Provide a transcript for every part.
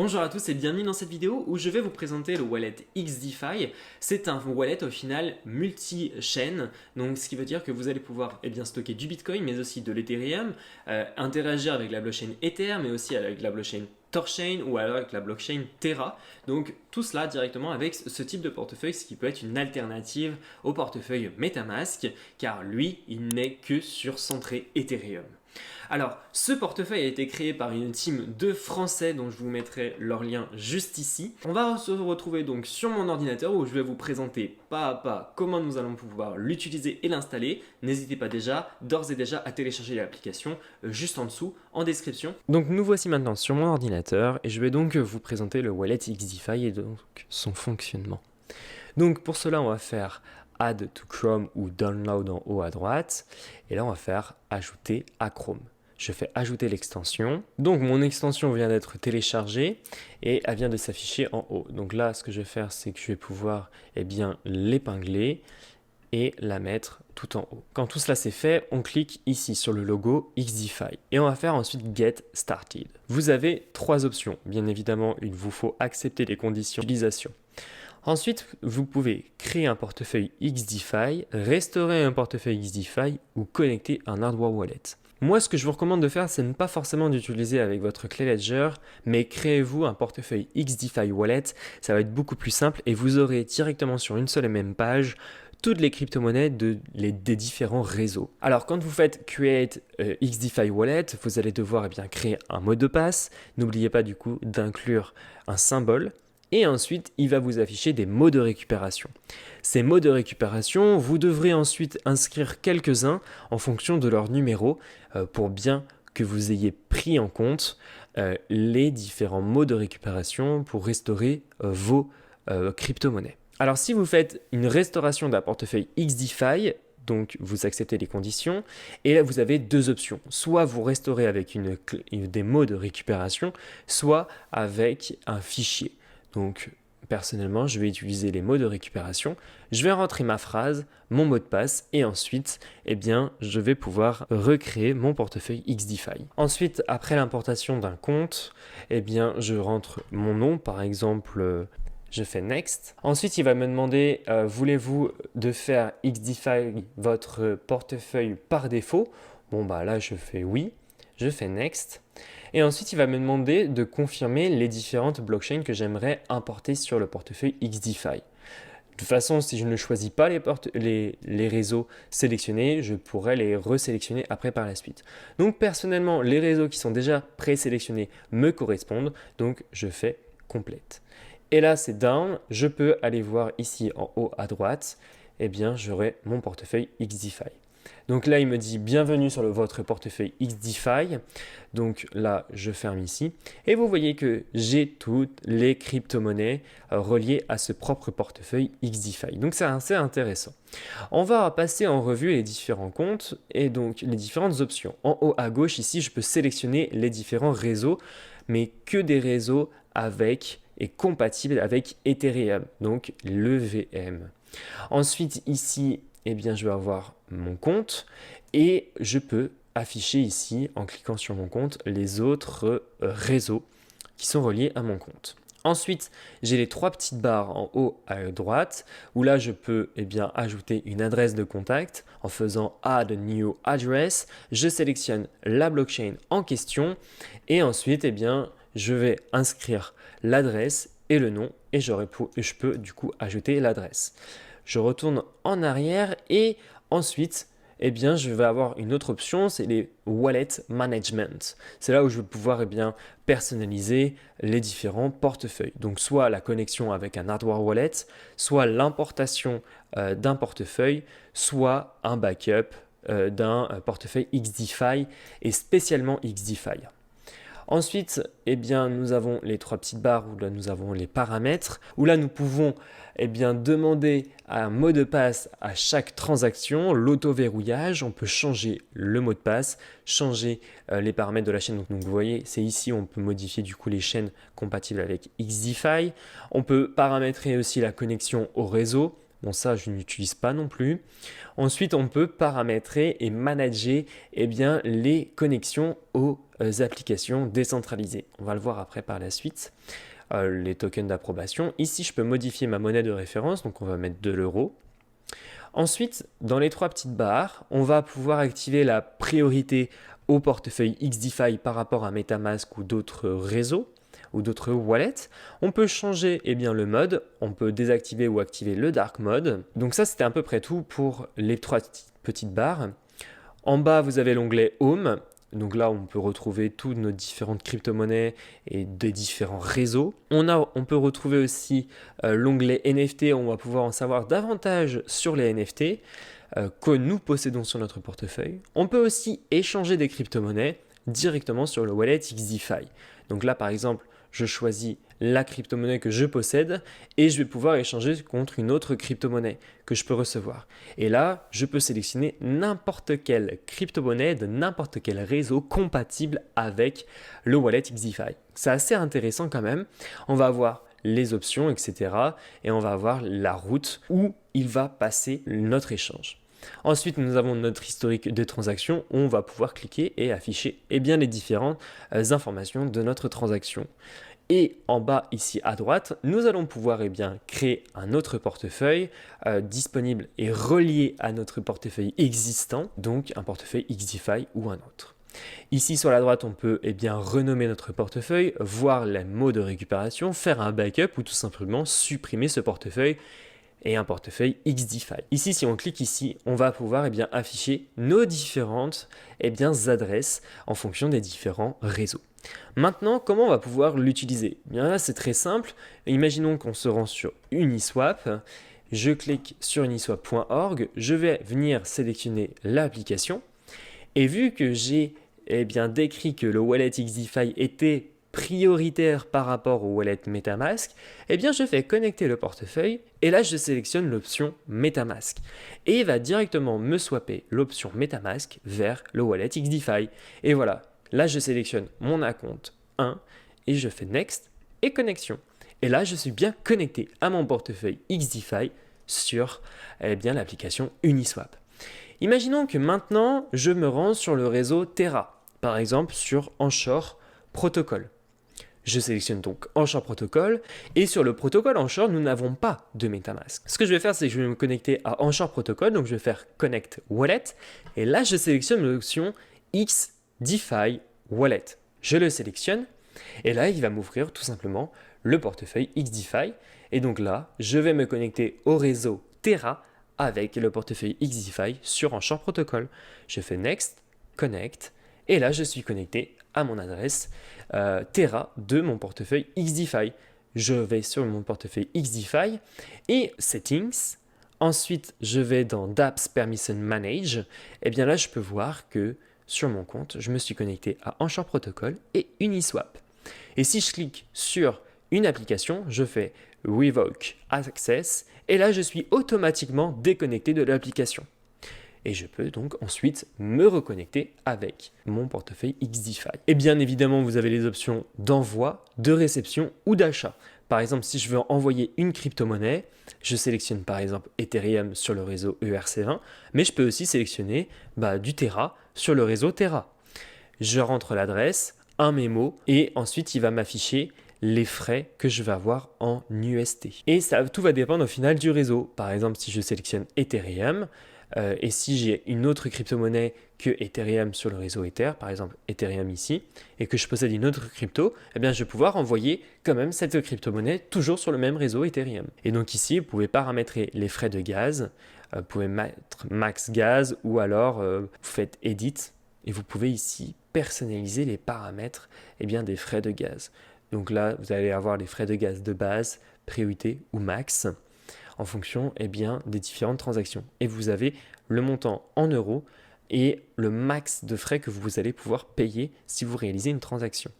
Bonjour à tous et bienvenue dans cette vidéo où je vais vous présenter le wallet XDeFi. C'est un wallet au final multi-chaîne, donc ce qui veut dire que vous allez pouvoir stocker du Bitcoin mais aussi de l'Ethereum, interagir avec la blockchain Ether mais aussi avec la blockchain Torchain ou alors avec la blockchain Terra. Donc tout cela directement avec ce type de portefeuille, ce qui peut être une alternative au portefeuille MetaMask car lui il n'est que sur centré Ethereum. Alors, ce portefeuille a été créé par une team de Français dont je vous mettrai leur lien juste ici. On va se retrouver donc sur mon ordinateur où je vais vous présenter pas à pas comment nous allons pouvoir l'utiliser et l'installer. N'hésitez pas d'ores et déjà à télécharger l'application juste en dessous en description. Donc nous voici maintenant sur mon ordinateur et je vais donc vous présenter le wallet XDeFi et donc son fonctionnement. Donc pour cela, on va faire Add to Chrome ou Download en haut à droite. Et là, on va faire Ajouter à Chrome. Je fais ajouter l'extension. Donc mon extension vient d'être téléchargée et elle vient de s'afficher en haut. Donc là, ce que je vais faire, c'est que je vais pouvoir l'épingler et la mettre tout en haut. Quand tout cela c'est fait, on clique ici sur le logo XDeFi et on va faire ensuite Get Started. Vous avez trois options. Bien évidemment, il vous faut accepter les conditions d'utilisation. Ensuite, vous pouvez créer un portefeuille XDeFi, restaurer un portefeuille XDeFi ou connecter un hardware wallet. Moi, ce que je vous recommande de faire, c'est ne pas forcément d'utiliser avec votre clé Ledger, mais créez-vous un portefeuille XDeFi wallet. Ça va être beaucoup plus simple et vous aurez directement sur une seule et même page toutes les crypto-monnaies des différents réseaux. Alors, quand vous faites Create XDeFi Wallet, vous allez devoir créer un mot de passe. N'oubliez pas du coup d'inclure un symbole. Et ensuite, il va vous afficher des mots de récupération. Ces mots de récupération, vous devrez ensuite inscrire quelques-uns en fonction de leur numéro pour bien que vous ayez pris en compte les différents mots de récupération pour restaurer vos crypto-monnaies. Alors, si vous faites une restauration d'un portefeuille XDeFi, donc vous acceptez les conditions, et là vous avez deux options. Soit vous restaurez avec des mots de récupération, soit avec un fichier. Donc, personnellement, je vais utiliser les mots de récupération. Je vais rentrer ma phrase, mon mot de passe et ensuite, je vais pouvoir recréer mon portefeuille XDeFi. Ensuite, après l'importation d'un compte, je rentre mon nom, par exemple, je fais Next. Ensuite, il va me demander, voulez-vous de faire XDeFi votre portefeuille par défaut? Bon, là, je fais oui. Je fais Next. Et ensuite, il va me demander de confirmer les différentes blockchains que j'aimerais importer sur le portefeuille XDeFi. De toute façon, si je ne choisis pas les réseaux sélectionnés, je pourrais les resélectionner après par la suite. Donc personnellement, les réseaux qui sont déjà présélectionnés me correspondent, donc je fais complète. Et là, c'est down. Je peux aller voir ici en haut à droite, j'aurai mon portefeuille XDeFi. Donc là, il me dit bienvenue sur votre portefeuille XDeFi. Donc là, je ferme ici. Et vous voyez que j'ai toutes les crypto-monnaies reliées à ce propre portefeuille XDeFi. Donc c'est assez intéressant. On va passer en revue les différents comptes et donc les différentes options. En haut à gauche, ici, je peux sélectionner les différents réseaux, mais que des réseaux avec et compatibles avec Ethereum, donc l'EVM. Ensuite, ici, je vais avoir mon compte et je peux afficher ici, en cliquant sur mon compte, les autres réseaux qui sont reliés à mon compte. Ensuite, j'ai les trois petites barres en haut à droite où là, je peux ajouter une adresse de contact en faisant Add New Address. Je sélectionne la blockchain en question et ensuite, je vais inscrire l'adresse et le nom et je peux du coup ajouter l'adresse. Je retourne en arrière et ensuite, je vais avoir une autre option, c'est les Wallet Management. C'est là où je vais pouvoir personnaliser les différents portefeuilles. Donc, soit la connexion avec un hardware wallet, soit l'importation d'un portefeuille, soit un backup d'un portefeuille XDeFi et spécialement XDeFi. Ensuite, nous avons les trois petites barres où là, nous avons les paramètres, où là, nous pouvons demander un mot de passe à chaque transaction, l'auto-verrouillage. On peut changer le mot de passe, changer les paramètres de la chaîne. Donc, vous voyez, c'est ici où on peut modifier du coup les chaînes compatibles avec XDeFi. On peut paramétrer aussi la connexion au réseau, Bon, ça, je n'utilise pas non plus. Ensuite, on peut paramétrer et manager les connexions aux applications décentralisées. On va le voir après par la suite. Les tokens d'approbation. Ici, je peux modifier ma monnaie de référence, donc on va mettre de l'euro. Ensuite, dans les 3 petites barres, on va pouvoir activer la priorité au portefeuille XDeFi par rapport à MetaMask ou d'autres réseaux ou d'autres wallets. On peut changer le mode, on peut désactiver ou activer le dark mode. Donc ça, c'était à peu près tout pour les 3 petites barres. En bas, vous avez l'onglet Home. Donc là, on peut retrouver toutes nos différentes crypto-monnaies et des différents réseaux. On peut retrouver aussi l'onglet NFT, on va pouvoir en savoir davantage sur les NFT que nous possédons sur notre portefeuille. On peut aussi échanger des crypto-monnaies directement sur le wallet XDeFi. Donc là, par exemple, je choisis la crypto-monnaie que je possède et je vais pouvoir échanger contre une autre crypto-monnaie que je peux recevoir. Et là, je peux sélectionner n'importe quelle crypto-monnaie de n'importe quel réseau compatible avec le wallet XDeFi. C'est assez intéressant quand même. On va avoir les options, etc. Et on va avoir la route où il va passer notre échange. Ensuite, nous avons notre historique de transactions où on va pouvoir cliquer et afficher les différentes informations de notre transaction. Et en bas ici à droite, nous allons pouvoir créer un autre portefeuille disponible et relié à notre portefeuille existant, donc un portefeuille XDeFi ou un autre. Ici sur la droite, on peut renommer notre portefeuille, voir les mots de récupération, faire un backup ou tout simplement supprimer ce portefeuille et un portefeuille XDeFi. Ici, si on clique ici, on va pouvoir afficher nos différentes adresses en fonction des différents réseaux. Maintenant, comment on va pouvoir l'utiliser? Bien là, c'est très simple. Imaginons qu'on se rend sur Uniswap. Je clique sur uniswap.org. Je vais venir sélectionner l'application. Et vu que j'ai décrit que le wallet XDeFi était prioritaire par rapport au wallet MetaMask, je fais connecter le portefeuille et là je sélectionne l'option MetaMask et il va directement me swapper l'option MetaMask vers le wallet XDeFi. Et voilà, là je sélectionne mon acompte 1 et je fais Next et connexion. Et là je suis bien connecté à mon portefeuille XDeFi sur l'application Uniswap. Imaginons que maintenant je me rends sur le réseau Terra, par exemple sur Anchor Protocol. Je sélectionne donc Anchor Protocol et sur le protocole Anchor, nous n'avons pas de MetaMask. Ce que je vais faire, c'est que je vais me connecter à Anchor Protocol, donc je vais faire Connect Wallet et là, je sélectionne l'option XDeFi Wallet. Je le sélectionne et là, il va m'ouvrir tout simplement le portefeuille XDeFi et donc là, je vais me connecter au réseau Terra avec le portefeuille XDeFi sur Anchor Protocol. Je fais Next, Connect et là, je suis connecté à mon adresse Terra de mon portefeuille XDeFi. Je vais sur mon portefeuille XDeFi et Settings. Ensuite, je vais dans dApps Permission Manage. Et bien là, je peux voir que sur mon compte, je me suis connecté à Anchor Protocol et Uniswap. Et si je clique sur une application, je fais Revoke Access et là, je suis automatiquement déconnecté de l'application. Et je peux donc ensuite me reconnecter avec mon portefeuille XDeFi. Et bien évidemment, vous avez les options d'envoi, de réception ou d'achat. Par exemple, si je veux envoyer une crypto-monnaie, je sélectionne par exemple Ethereum sur le réseau ERC20, mais je peux aussi sélectionner du Terra sur le réseau Terra. Je rentre l'adresse, un mémo, et ensuite il va m'afficher les frais que je vais avoir en UST. Et ça, tout va dépendre au final du réseau. Par exemple, si je sélectionne Ethereum, et si j'ai une autre crypto-monnaie que Ethereum sur le réseau Ether, par exemple Ethereum ici, et que je possède une autre crypto, je vais pouvoir envoyer quand même cette crypto-monnaie toujours sur le même réseau Ethereum. Et donc ici, vous pouvez paramétrer les frais de gaz, vous pouvez mettre max gaz ou alors vous faites edit et vous pouvez ici personnaliser les paramètres des frais de gaz. Donc là, vous allez avoir les frais de gaz de base, priorité ou max, en fonction des différentes transactions. Et vous avez le montant en euros et le max de frais que vous allez pouvoir payer si vous réalisez une transaction.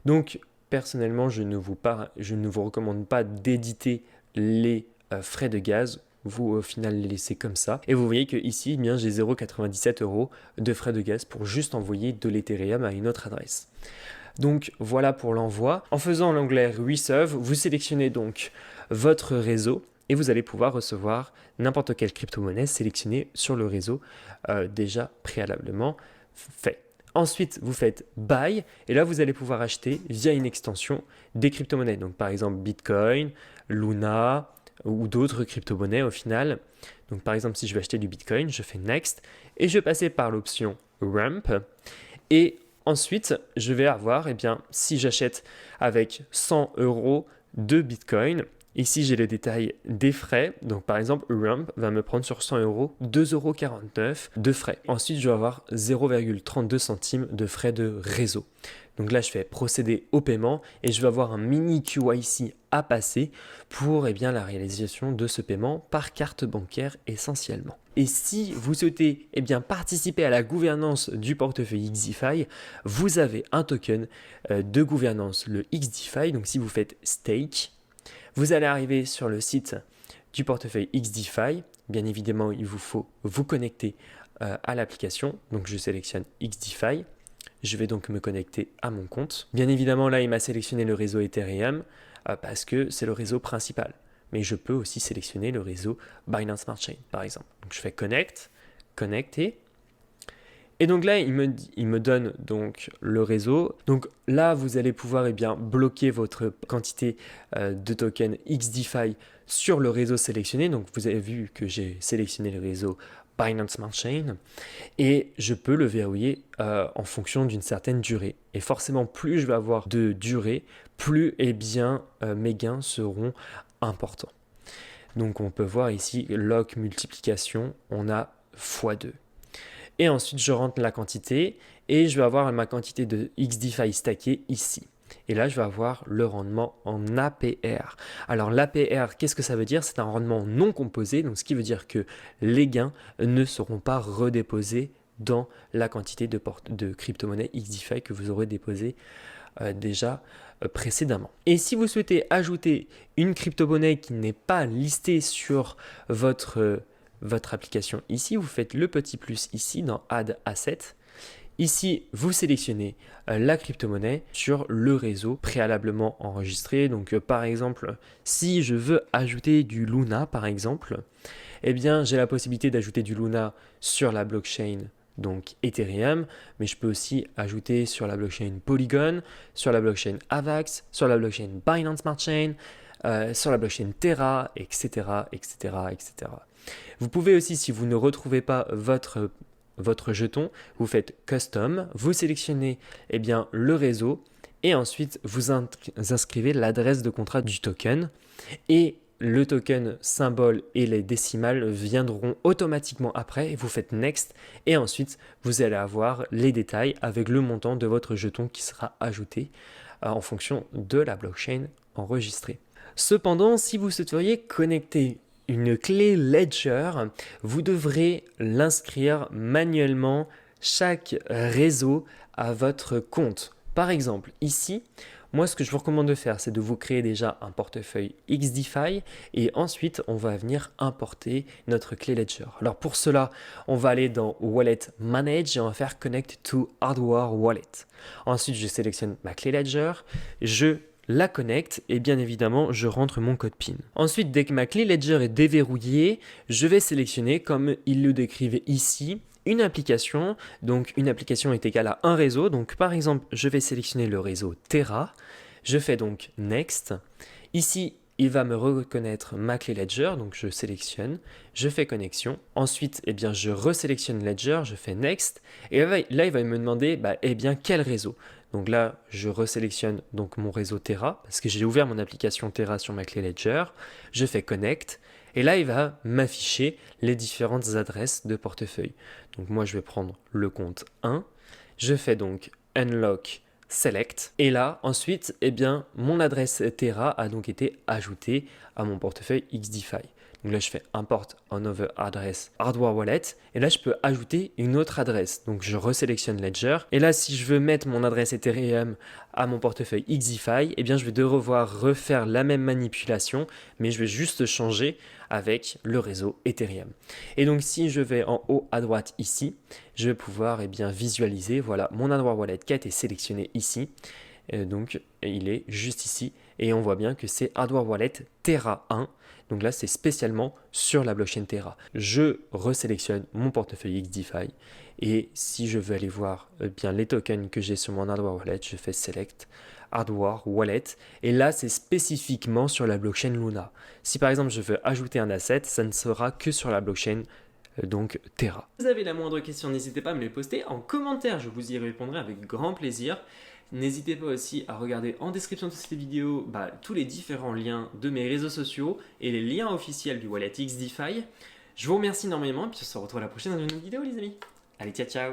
Donc, personnellement, je ne vous recommande pas d'éditer les frais de gaz. Vous, au final, les laissez comme ça. Et vous voyez que ici, j'ai 0,97 € de frais de gaz pour juste envoyer de l'Ethereum à une autre adresse. Donc, voilà pour l'envoi. En faisant l'onglet Reserve, vous sélectionnez donc votre réseau. et vous allez pouvoir recevoir n'importe quelle crypto-monnaie sélectionnée sur le réseau déjà préalablement fait. Ensuite, vous faites Buy et là, vous allez pouvoir acheter via une extension des crypto-monnaies. Donc, par exemple, Bitcoin, Luna ou d'autres crypto-monnaies au final. Donc, par exemple, si je veux acheter du Bitcoin, je fais Next et je vais passer par l'option Ramp. Et ensuite, je vais avoir, si j'achète avec 100 € de Bitcoin, ici j'ai le détail des frais. Donc par exemple, Ramp va me prendre sur 100 €, 2,49 € de frais. Ensuite, je vais avoir 0,32 centimes de frais de réseau. Donc là, je fais procéder au paiement et je vais avoir un mini KYC à passer pour la réalisation de ce paiement par carte bancaire essentiellement. Et si vous souhaitez participer à la gouvernance du portefeuille XDeFi, vous avez un token de gouvernance, le XDeFi. Donc si vous faites Stake, vous allez arriver sur le site du portefeuille XDeFi. Bien évidemment, il vous faut vous connecter à l'application. Donc je sélectionne XDeFi. Je vais donc me connecter à mon compte. Bien évidemment, là, il m'a sélectionné le réseau Ethereum parce que c'est le réseau principal. Mais je peux aussi sélectionner le réseau Binance Smart Chain, par exemple. Donc, je fais Connect, Connecter. Et donc là, il me donne donc le réseau. Donc là, vous allez pouvoir bloquer votre quantité de tokens XDeFi sur le réseau sélectionné. Donc, vous avez vu que j'ai sélectionné le réseau Binance Smart Chain et je peux le verrouiller en fonction d'une certaine durée. Et forcément, plus je vais avoir de durée, plus mes gains seront importants. Donc on peut voir ici lock multiplication, on a x2. Et ensuite, je rentre la quantité et je vais avoir ma quantité de XDeFi stacké ici. Et là, je vais avoir le rendement en APR. Alors l'APR, qu'est-ce que ça veut dire? C'est un rendement non composé, donc ce qui veut dire que les gains ne seront pas redéposés dans la quantité de crypto-monnaie XDeFi que vous aurez déposé déjà précédemment. Et si vous souhaitez ajouter une crypto-monnaie qui n'est pas listée sur votre application ici, vous faites le petit plus ici dans Add Asset. Ici, vous sélectionnez la crypto-monnaie sur le réseau préalablement enregistré. Donc, par exemple, si je veux ajouter du Luna, par exemple, j'ai la possibilité d'ajouter du Luna sur la blockchain donc Ethereum, mais je peux aussi ajouter sur la blockchain Polygon, sur la blockchain Avax, sur la blockchain Binance Smart Chain, sur la blockchain Terra, etc., etc., etc. Vous pouvez aussi, si vous ne retrouvez pas votre jeton, vous faites Custom, vous sélectionnez le réseau et ensuite vous inscrivez l'adresse de contrat du token et le token symbole et les décimales viendront automatiquement après. Vous faites Next et ensuite vous allez avoir les détails avec le montant de votre jeton qui sera ajouté en fonction de la blockchain enregistrée. Cependant, si vous souhaiteriez connecter une clé Ledger, vous devrez l'inscrire manuellement chaque réseau à votre compte. Par exemple, ici, moi, ce que je vous recommande de faire, c'est de vous créer déjà un portefeuille XDeFi et ensuite, on va venir importer notre clé Ledger. Alors pour cela, on va aller dans Wallet Manage et on va faire Connect to Hardware Wallet. Ensuite, je sélectionne ma clé Ledger, je la connecte et bien évidemment, je rentre mon code PIN. Ensuite, dès que ma clé Ledger est déverrouillée, je vais sélectionner, comme il le décrivait ici, une application. Donc une application est égale à un réseau. Donc par exemple, je vais sélectionner le réseau Terra. Je fais donc Next. Ici, il va me reconnaître ma clé Ledger. Donc je sélectionne, je fais connexion. Ensuite, je resélectionne Ledger, je fais Next. Et là, il va me demander quel réseau. Donc là, je resélectionne donc mon réseau Terra parce que j'ai ouvert mon application Terra sur ma clé Ledger. Je fais Connect. Et là, il va m'afficher les différentes adresses de portefeuille. Donc moi, je vais prendre le compte 1. Je fais donc Unlock Select. Et là, ensuite, mon adresse Terra a donc été ajoutée à mon portefeuille XDeFi. Donc là, je fais Import Another Address Hardware Wallet. Et là, je peux ajouter une autre adresse. Donc, je resélectionne Ledger. Et là, si je veux mettre mon adresse Ethereum à mon portefeuille XDeFi, je vais devoir refaire la même manipulation, mais je vais juste changer avec le réseau Ethereum. Et donc, si je vais en haut à droite ici, je vais pouvoir visualiser, voilà, mon Hardware Wallet qui a été sélectionné ici. Donc, il est juste ici. et on voit bien que c'est Hardware Wallet Terra 1. Donc là, c'est spécialement sur la blockchain Terra. Je resélectionne mon portefeuille XDeFi et si je veux aller voir bien les tokens que j'ai sur mon Hardware Wallet, je fais Select Hardware Wallet et là, c'est spécifiquement sur la blockchain Luna. Si par exemple, je veux ajouter un asset, ça ne sera que sur la blockchain donc Terra. Si vous avez la moindre question, n'hésitez pas à me les poster en commentaire, je vous y répondrai avec grand plaisir. N'hésitez pas aussi à regarder en description de cette vidéo tous les différents liens de mes réseaux sociaux et les liens officiels du wallet XDeFi. Je vous remercie énormément et puis on se retrouve à la prochaine dans une autre vidéo les amis. Allez, ciao ciao!